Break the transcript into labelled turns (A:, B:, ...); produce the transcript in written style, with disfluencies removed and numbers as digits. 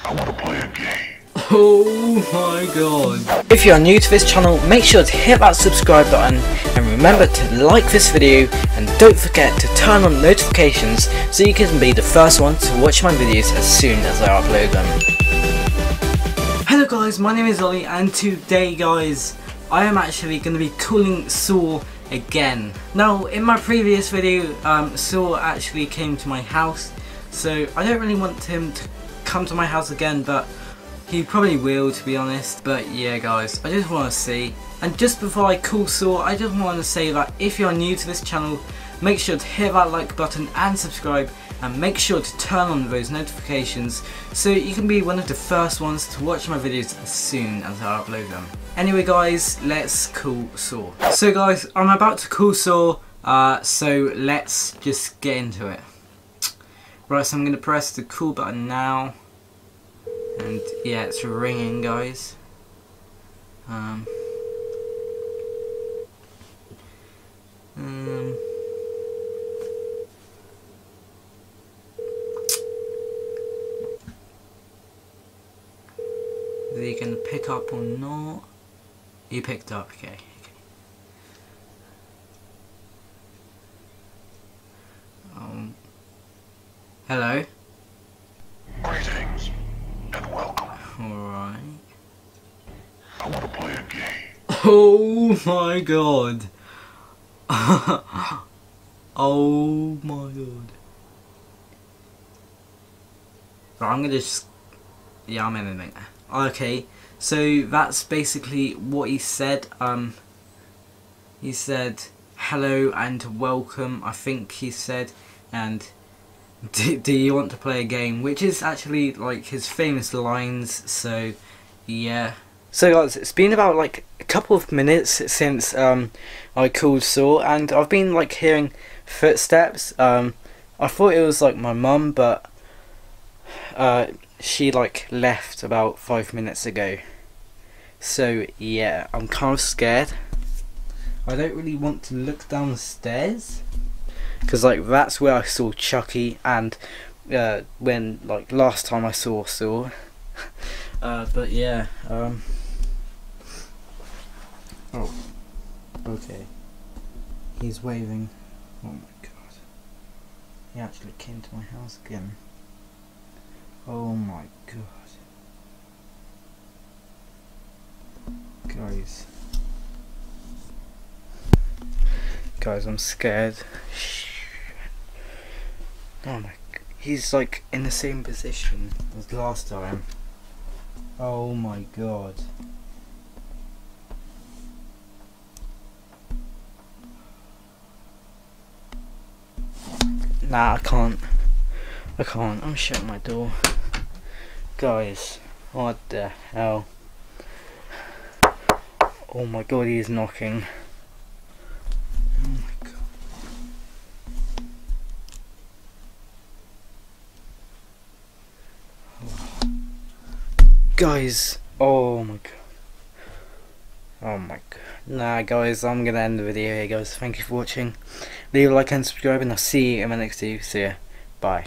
A: I want to play a game.
B: Oh my god. If you are new to this channel, make sure to hit that subscribe button and remember to like this video, and don't forget to turn on notifications so you can be the first one to watch my videos as soon as I upload them. Hello guys, my name is Ollie, and today guys I am actually going to be calling Saw again. Now in my previous video Saw actually came to my house, so I don't really want him to come to my house again, but he probably will, to be honest. But yeah guys, I just want to see. And just before I call Saw, I just want to say that if you're new to this channel, make sure to hit that like button and subscribe, and make sure to turn on those notifications so you can be one of the first ones to watch my videos as soon as I upload them. Anyway guys, let's call Saw. So guys, I'm about to call Saw, so let's just get into it. Right, so I'm going to press the call button now. And yeah, it's ringing guys. Is he gonna pick up or not? He picked up, okay. Hello?
A: Greetings and welcome.
B: Alright.
A: I want to play a game.
B: Oh my god. Oh my god. Right, I'm gonna just... yeah, I'm in a minute. Okay, so that's basically what he said. He said hello and welcome, I think he said, and do you want to play a game, which is actually like his famous lines. So yeah. So guys, it's been about like a couple of minutes since I called Saw, and I've been like hearing footsteps. I thought it was like my mum, but she like left about 5 minutes ago. So yeah, I'm kind of scared. I don't really want to look down the stairs, because like that's where I saw Chucky, and when like last time I saw Saw. But yeah, oh, okay, he's waving. Oh my god, he actually came to my house again. Oh my god, guys, I'm scared. Oh my god, he's like in the same position as last time. Oh my god. Nah, I can't, I'm shutting my door. Guys, what the hell? Oh my god, he's knocking. Oh my god. Guys, oh my god. Oh my god. Nah guys, I'm gonna end the video here guys. Thank you for watching. Leave a like and subscribe, and I'll see you in my next video. See ya. Bye.